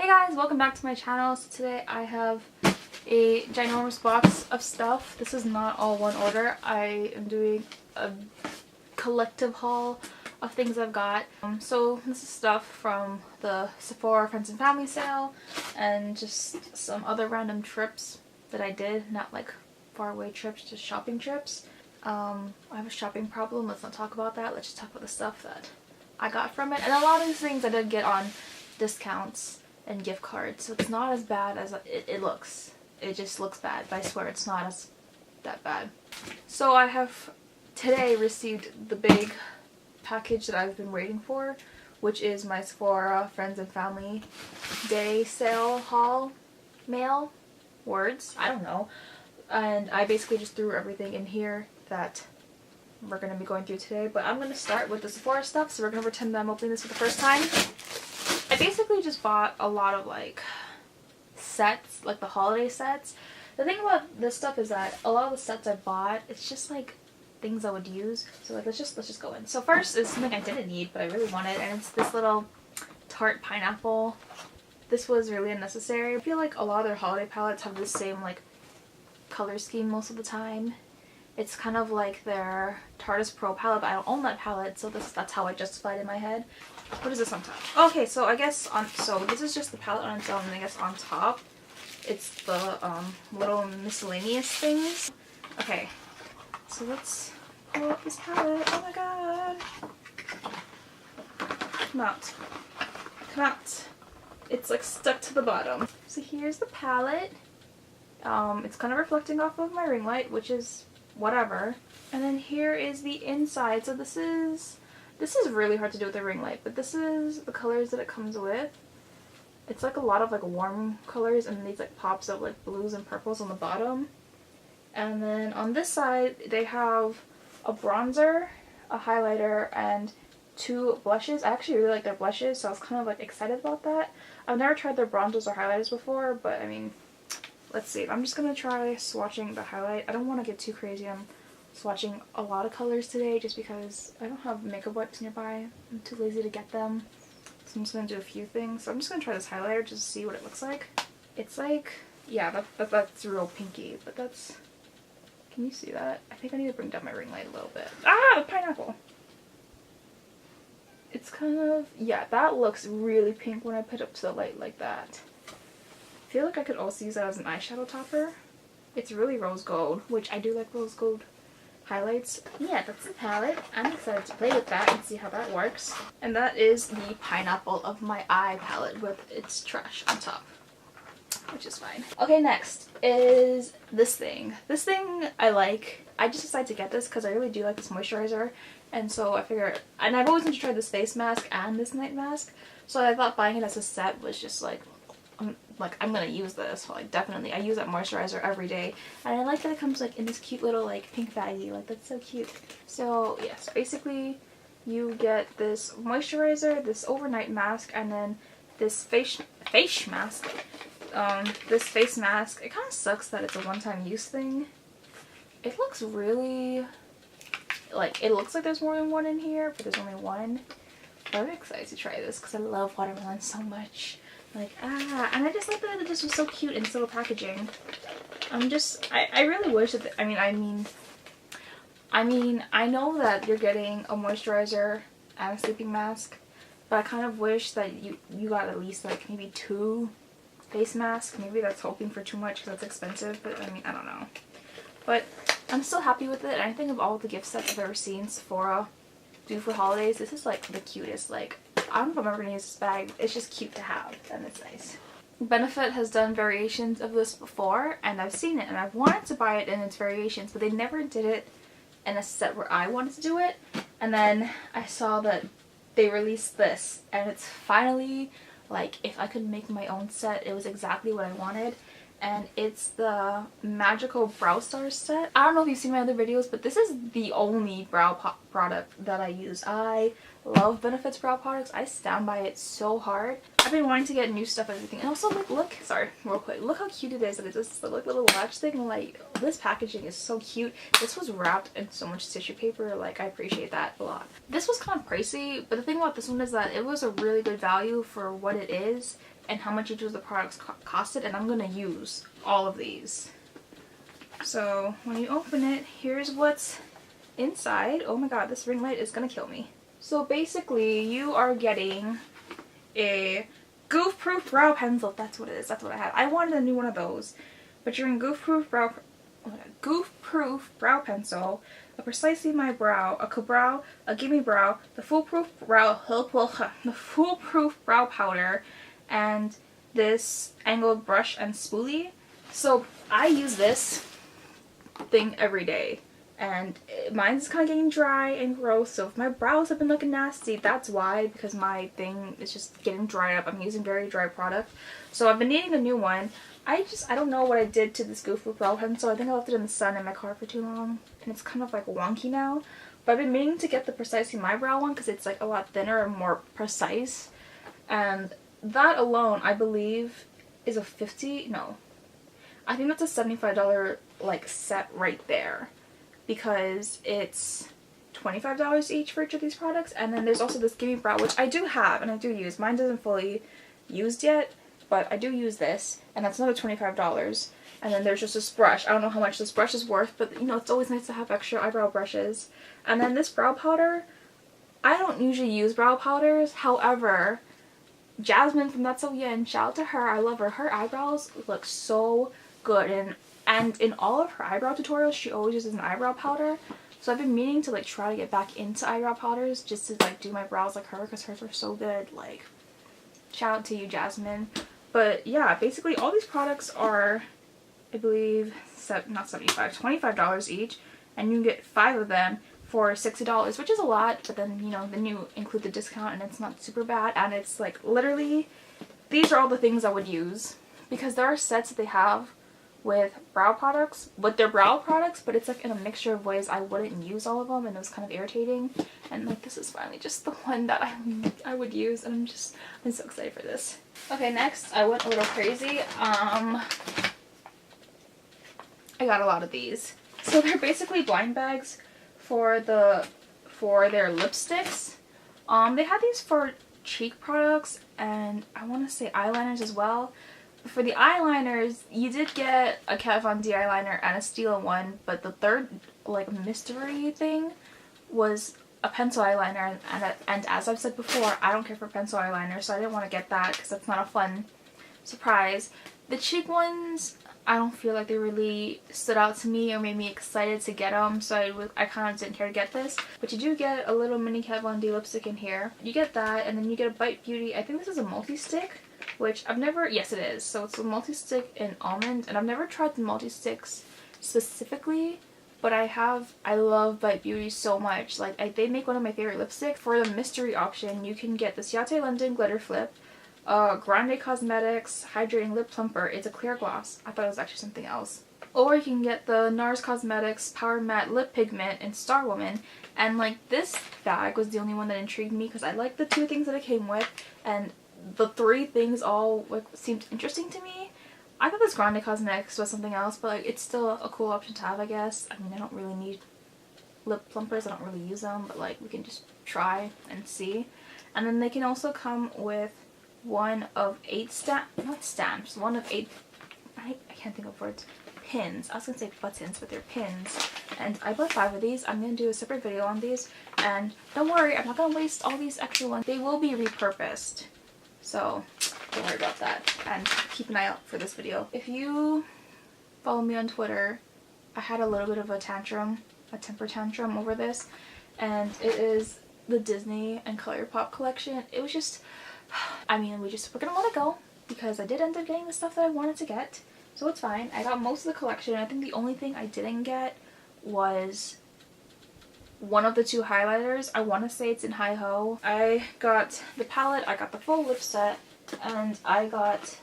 Hey guys, welcome back to my channel. So today I have a ginormous box of stuff. This is not all one order. I am doing a collective haul of things I've got. So this is stuff from the Sephora Friends and Family sale and just some other random trips that I did. Not like faraway trips, just shopping trips. I have a shopping problem. Let's not talk about that. Let's just talk about the stuff that I got from it. And a lot of these things I did get on discounts and gift cards, so it's not as bad as it looks. It just looks bad, but I swear it's not as that bad. So I have today received the big package that I've been waiting for, which is my Sephora Friends and Family Day sale haul mail. Words? I don't know. And I basically just threw everything in here that we're going to be going through today, but I'm going to start with the Sephora stuff, so we're going to pretend that I'm opening this for the first time. I basically just bought a lot of like sets, like the holiday sets. The thing about this stuff is that a lot of the sets I bought, it's just like things I would use. So like let's just go in. So first is something I didn't need but I really wanted, and it's this little Tarte pineapple. This was really unnecessary. I feel like a lot of their holiday palettes have the same like color scheme most of the time. It's kind of like their Tarte Pro palette, but I don't own that palette, so that's how I justified it in my head. What is this on top? Okay, so I guess so this is just the palette on its own, and I guess on top it's the little miscellaneous things. Okay, so let's pull up this palette. Oh my god. Come out. Come out. It's like stuck to the bottom. So here's the palette. It's kind of reflecting off of my ring light, which is whatever. And then here is the inside. So this is really hard to do with the ring light, but this is the colors that it comes with. It's like a lot of like warm colors and these like pops of like blues and purples on the bottom. And then on this side they have a bronzer, a highlighter, and two blushes. I actually really like their blushes, so I was kind of like excited about that. I've never tried their bronzers or highlighters before, but I mean, let's see. I'm just gonna try swatching the highlight. I don't want to get too crazy on swatching a lot of colors today just because I don't have makeup wipes nearby. I'm too lazy to get them. So I'm just going to do a few things. So I'm just going to try this highlighter just to see what it looks like. It's like, yeah, that's real pinky, but that's, can you see that? I think I need to bring down my ring light a little bit. Ah, the pineapple! It's kind of, yeah, that looks really pink when I put it up to the light like that. I feel like I could also use that as an eyeshadow topper. It's really rose gold, which I do like rose gold highlights. Yeah, that's the palette. I'm excited to play with that and see how that works. And that is the pineapple of my eye palette with its trash on top, which is fine. Okay, next is this thing. This thing I like. I just decided to get this because I really do like this moisturizer, and so I figured, and I've always wanted to try this face mask and this night mask, so I thought buying it as a set was just like, I'm gonna use this. Like, definitely, I use that moisturizer every day, and I like that it comes like in this cute little like pink baggie. Like, that's so cute. So yes, basically you get this moisturizer, this overnight mask, and then this face mask. This face mask, it kind of sucks that it's a one-time use thing. It looks really like, it looks like there's more than one in here, but there's only one. But I'm excited to try this because I love watermelon so much. Like, and I just like that it just was so cute in silver packaging. I really wish that, I know that you're getting a moisturizer and a sleeping mask, but I kind of wish that you got at least like maybe 2 face masks. Maybe that's hoping for too much because that's expensive, but I mean, I don't know. But I'm still happy with it, and I think of all the gift sets I've ever seen Sephora do for holidays, this is like the cutest. Like, I don't know if I'm ever going to use this bag. It's just cute to have, and it's nice. Benefit has done variations of this before, and I've seen it, and I've wanted to buy it in its variations, but they never did it in a set where I wanted to do it. And then I saw that they released this, and it's finally, like, if I could make my own set, it was exactly what I wanted. And it's the Magical Brow Stars set. I don't know if you've seen my other videos, but this is the only brow product that I use. I love Benefit's brow products. I stand by it so hard. I've been wanting to get new stuff and everything. And also, like, look, sorry, real quick, look how cute it is. And it's just the like, little latch thing. Like, this packaging is so cute. This was wrapped in so much tissue paper. Like, I appreciate that a lot. This was kind of pricey, but the thing about this one is that it was a really good value for what it is. and how much each of the products costed, and I'm gonna use all of these. So when you open it, here's what's inside. Oh my god, this ring light is gonna kill me. So basically you are getting a goof proof brow pencil. That's what it is. That's what I had. I wanted a new one of those. But you're in goof proof brow pencil, a Precisely My Brow, a Ka-Brow, a Gimme Brow, the foolproof brow powder, and this angled brush and spoolie. So I use this thing every day, and mine's kind of getting dry and gross, so if my brows have been looking nasty, that's why, because my thing is just getting dried up. I'm using very dry product, so I've been needing a new one. I don't know what I did to this Goof brow pencil. I think I left it in the sun in my car for too long, and it's kind of like wonky now. But I've been meaning to get the Precisely My Brow one because it's like a lot thinner and more precise, and that alone I believe is a I think that's a $75 like set right there, because it's $25 each for each of these products. And then there's also this Gimme Brow, which I do have and I do use. Mine isn't fully used yet, but I do use this, and that's another $25. And then there's just this brush. I don't know how much this brush is worth, but you know, it's always nice to have extra eyebrow brushes. And then this brow powder, I don't usually use brow powders. However, Jasmine from That's So Yin, shout out to her, I love her. Her eyebrows look so good, and in all of her eyebrow tutorials she always uses an eyebrow powder. So I've been meaning to like try to get back into eyebrow powders just to like do my brows like her, because hers are so good. Like, shout out to you, Jasmine. But yeah, basically all these products are, I believe, not $75, $25 each, and you can get 5 of them for $60, which is a lot, but then, you know, then you include the discount and it's not super bad. And it's like literally, these are all the things I would use, because there are sets that they have with brow products, but it's like in a mixture of ways. I wouldn't use all of them, and it was kind of irritating, and like this is finally just the one that I would use, and I'm so excited for this. Okay, next I went a little crazy. I got a lot of these. So they're basically blind bags for their lipsticks. They had these for cheek products, and I want to say eyeliners as well. For the eyeliners, you did get a Kat Von D eyeliner and a Stila one, but the third like mystery thing was a pencil eyeliner, and as I've said before, I don't care for pencil eyeliner, so I didn't want to get that because that's not a fun surprise. The cheek ones, I don't feel like they really stood out to me or made me excited to get them, so I kind of didn't care to get this. But you do get a little mini Kat Von D lipstick in here. You get that, and then you get a Bite Beauty. I think this is a multi-stick, which I've never, yes it is. So it's a multi-stick in almond, and I've never tried the multi-sticks specifically, but I love Bite Beauty so much. Like, they make one of my favorite lipsticks. For the mystery option, you can get this Yate London Glitter Flip, Grande Cosmetics Hydrating Lip Plumper. It's a clear gloss. I thought it was actually something else. Or you can get the NARS Cosmetics Power Matte Lip Pigment in Star Woman. And like, this bag was the only one that intrigued me because I liked the 2 things that it came with, and the 3 things all like seemed interesting to me. I thought this Grande Cosmetics was something else, but like, it's still a cool option to have, I guess. I mean, I don't really need lip plumpers. I don't really use them, but like, we can just try and see. And then they can also come with one of 8 one of 8, I can't think of words, pins. I was gonna say buttons, but they're pins. And I bought 5 of these. I'm gonna do a separate video on these, and don't worry, I'm not gonna waste all these extra ones. They will be repurposed, so don't worry about that, and keep an eye out for this video. If you follow me on Twitter, I had a little bit of a temper tantrum over this, and it is the Disney and ColourPop collection. It was just, I mean, we're gonna let it go, because I did end up getting the stuff that I wanted to get, so it's fine. I got most of the collection. I think the only thing I didn't get was one of the 2 highlighters. I want to say it's in Hi Ho. I got the palette, I got the full lip set, and I got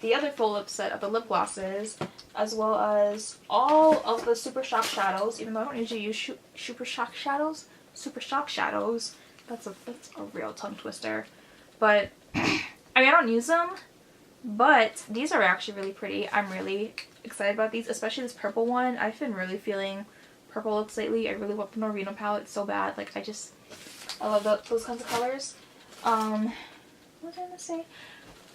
the other full lip set of the lip glosses, as well as all of the Super Shock shadows, even though I don't usually use Super Shock shadows. That's a real tongue twister. But, I mean, I don't use them, but these are actually really pretty. I'm really excited about these, especially this purple one. I've been really feeling purple looks lately. I really want the Norvino palette so bad. Like, I love those kinds of colors. What was I gonna say?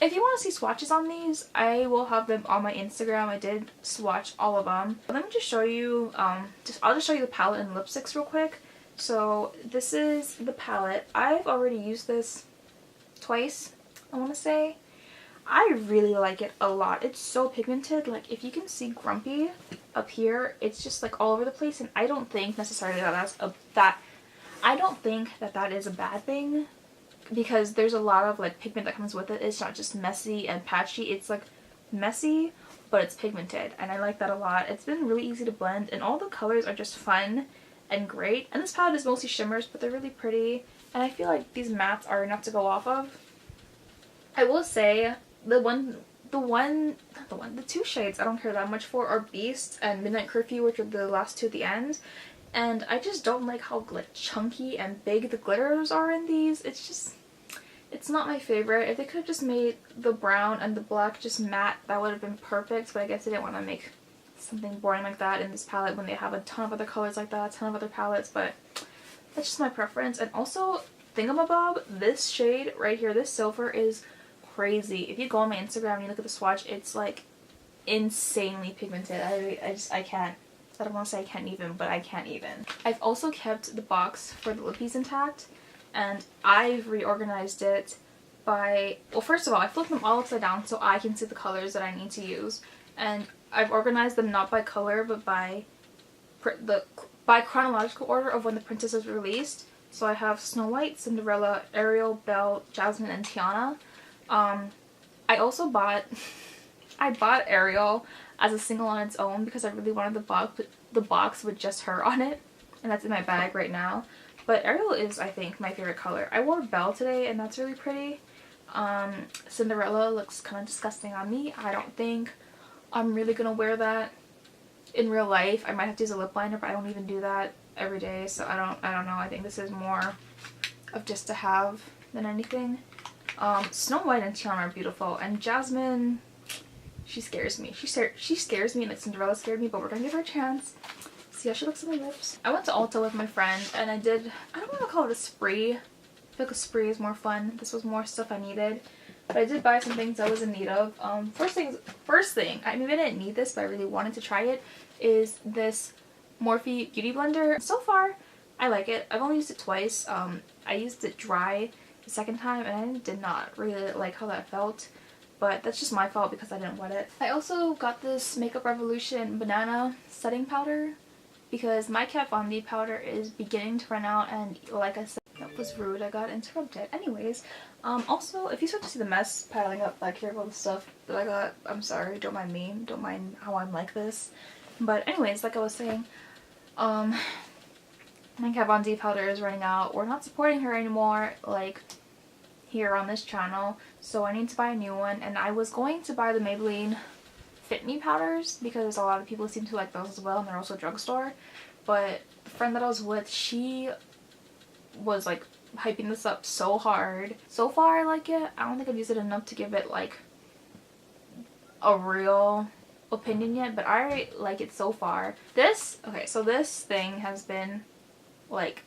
If you want to see swatches on these, I will have them on my Instagram. I did swatch all of them. But let me just show you, I'll just show you the palette and lipsticks real quick. So this is the palette. I've already used this twice, I want to say. I really like it a lot. It's so pigmented. Like, if you can see Grumpy up here, it's just like all over the place, and I don't think necessarily I don't think that is a bad thing, because there's a lot of like pigment that comes with it. It's not just messy and patchy. It's like messy, but it's pigmented, and I like that a lot. It's been really easy to blend, and all the colors are just fun and great. And this palette is mostly shimmers, but they're really pretty, and I feel like these mattes are enough to go off of. I will say the two shades I don't care that much for are Beast and Midnight Curfew, which are the last two at the end. And I just don't like how like chunky and big the glitters are in these. It's not my favorite. If they could have just made the brown and the black just matte, that would have been perfect. But I guess they didn't want to make something boring like that in this palette when they have a ton of other colors like that, a ton of other palettes. But that's just my preference. And also, Thingamabob, this shade right here, this silver, is crazy. If you go on my Instagram and you look at the swatch, it's like insanely pigmented. I can't. I don't want to say I can't even, but I can't even. I've also kept the box for the lippies intact, and I've reorganized it by, well, first of all, I flipped them all upside down so I can see the colors that I need to use, and I've organized them not by color, but by chronological order of when the princesses were released. So I have Snow White, Cinderella, Ariel, Belle, Jasmine, and Tiana. I also bought Ariel as a single on its own because I really wanted the box with just her on it, and that's in my bag right now. But Ariel is, I think, my favorite color. I wore Belle today, and that's really pretty. Cinderella looks kind of disgusting on me. I don't think I'm really gonna wear that in real life. I might have to use a lip liner, but I don't even do that every day, so I don't know. I think this is more of just to have than anything. Snow White and Tiana are beautiful, and Jasmine, she scares me. She scares me, and like Cinderella scared me, but we're gonna give her a chance. See how she looks on my lips. I went to Ulta with my friend, and I don't want to call it a spree. I feel like a spree is more fun. This was more stuff I needed. But I did buy some things I was in need of. First thing, I mean, I didn't need this, but I really wanted to try it, is this Morphe Beauty Blender. So far, I like it. I've only used it twice. I used it dry the second time, and I did not really like how that felt. But that's just my fault because I didn't wet it. I also got this Makeup Revolution Banana Setting Powder because my Kat Von D powder is beginning to run out, and like I said, that was rude. I got interrupted. Anyways, also, if you start to see the mess piling up back here of all the stuff that I got, I'm sorry. Don't mind me. Don't mind how I'm like this. But anyways, like I was saying, my Kat Von D powder is running out. We're not supporting her anymore, like, here on this channel, so I need to buy a new one. And I was going to buy the Maybelline Fit Me powders because a lot of people seem to like those as well, and they're also drugstore. But the friend that I was with, she was like hyping this up so hard. So far I like it. I don't think I've used it enough to give it like a real opinion yet, but I like it so far. Okay, so this thing has been like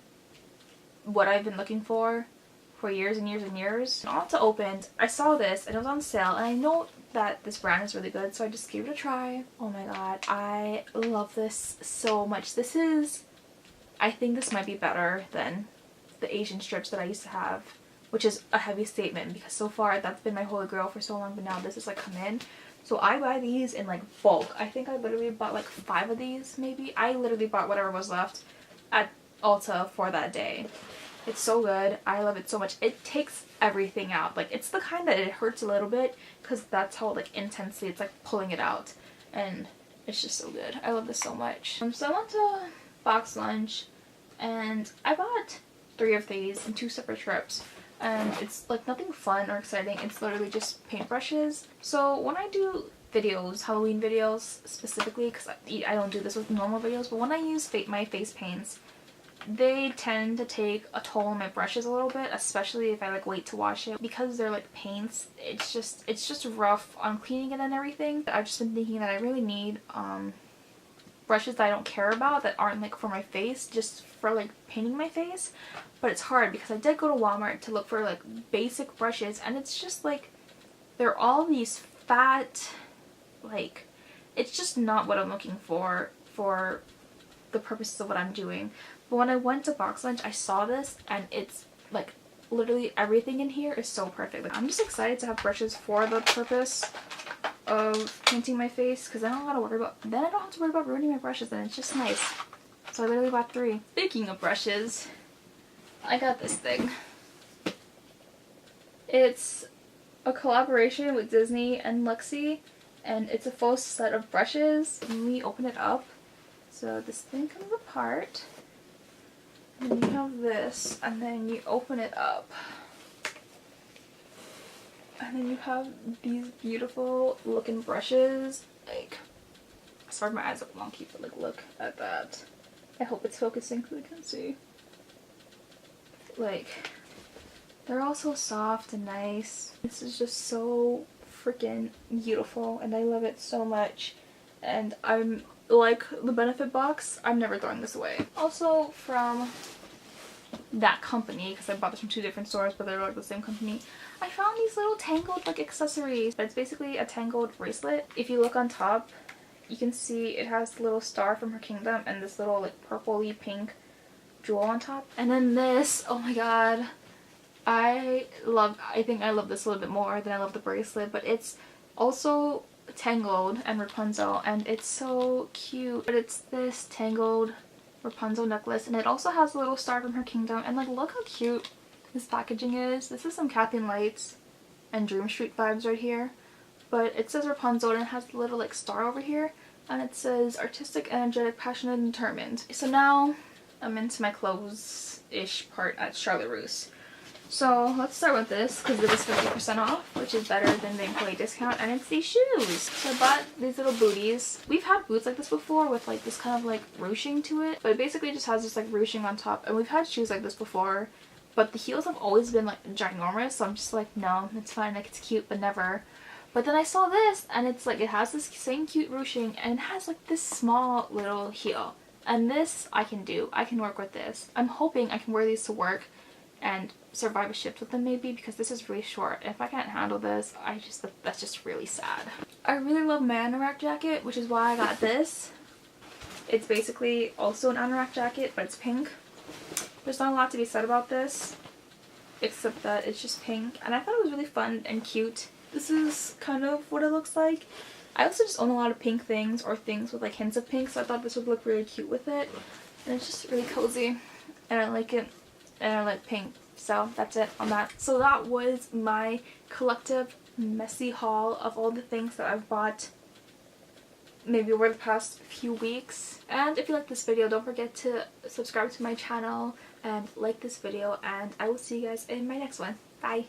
what I've been looking for years and years and years. On Ulta opened, I saw this and it was on sale, and I know that this brand is really good, so I just gave it a try. Oh my god, I love this so much. I think this might be better than the Asian strips that I used to have, which is a heavy statement because so far that's been my holy grail for so long, but now this has like come in. So I buy these in like bulk. I think I literally bought like 5 of these maybe. I literally bought whatever was left at Ulta for that day. It's so good. I love it so much. It takes everything out. Like, it's the kind that it hurts a little bit because that's how like intensely it's like pulling it out, and it's just so good. I love this so much. So I went to Box Lunch and I bought 3 of these in 2 separate trips, and it's like nothing fun or exciting. It's literally just paintbrushes. So when I do videos, Halloween videos specifically, because I don't do this with normal videos, but when I use my face paints, they tend to take a toll on my brushes a little bit, especially if I like wait to wash it, because they're like paints. It's just rough on cleaning it and everything. I've just been thinking that I really need brushes that I don't care about, that aren't like for my face, just for like painting my face. But it's hard because I did go to Walmart to look for like basic brushes, and it's just like they're all these fat, like, it's just not what I'm looking for the purposes of what I'm doing. But when I went to Box Lunch, I saw this, and it's like literally everything in here is so perfect. Like, I'm just excited to have brushes for the purpose of painting my face, because I don't have to worry about ruining my brushes, and it's just nice. So I literally bought 3. Speaking of brushes, I got this thing. It's a collaboration with Disney and Luxie, and it's a full set of brushes. When we open it up, so this thing comes apart, and then you have this, and then you open it up, and then you have these beautiful looking brushes. Like, sorry, my eyes look wonky, but like, look at that. I hope it's focusing so you can see. Like, they're all so soft and nice. This is just so freaking beautiful, and I love it so much. And I'm like the Benefit box, I'm never throwing this away. Also from that company, because I bought this from 2 different stores, but they're like the same company, I found these little Tangled like accessories. But it's basically a Tangled bracelet. If you look on top, you can see it has the little star from her kingdom and this little like purpley pink jewel on top. And then this, oh my god, I think I love this a little bit more than I love the bracelet, but it's also Tangled and Rapunzel, and it's so cute. But it's this Tangled Rapunzel necklace, and it also has a little star from her kingdom, and like, look how cute this packaging is. This is some Kathleen Lights and Dream Street vibes right here, but it says Rapunzel, and it has the little like star over here, and it says artistic, energetic, passionate, and determined. So now I'm into my clothes-ish part at Charlotte Russe. So let's start with this, because it was 50% off, which is better than the employee discount, and it's these shoes. So I bought these little booties. We've had boots like this before with like this kind of like ruching to it, but it basically just has this like ruching on top, and we've had shoes like this before, but the heels have always been like ginormous, so I'm just like, no, it's fine, like it's cute, but never. But then I saw this, and it's like, it has this same cute ruching, and it has like this small little heel, and this I can do. I can work with this. I'm hoping I can wear these to work and survive a shift with them maybe, because this is really short. If I can't handle this, that's just really sad. I really love my Anorak jacket, which is why I got this. It's basically also an Anorak jacket, but it's pink. There's not a lot to be said about this, except that it's just pink, and I thought it was really fun and cute. This is kind of what it looks like. I also just own a lot of pink things, or things with like hints of pink, so I thought this would look really cute with it. And it's just really cozy, and I like it, and I like pink. So that's it on that. So that was my collective messy haul of all the things that I've bought maybe over the past few weeks. And if you like this video, don't forget to subscribe to my channel and like this video, and I will see you guys in my next one. Bye!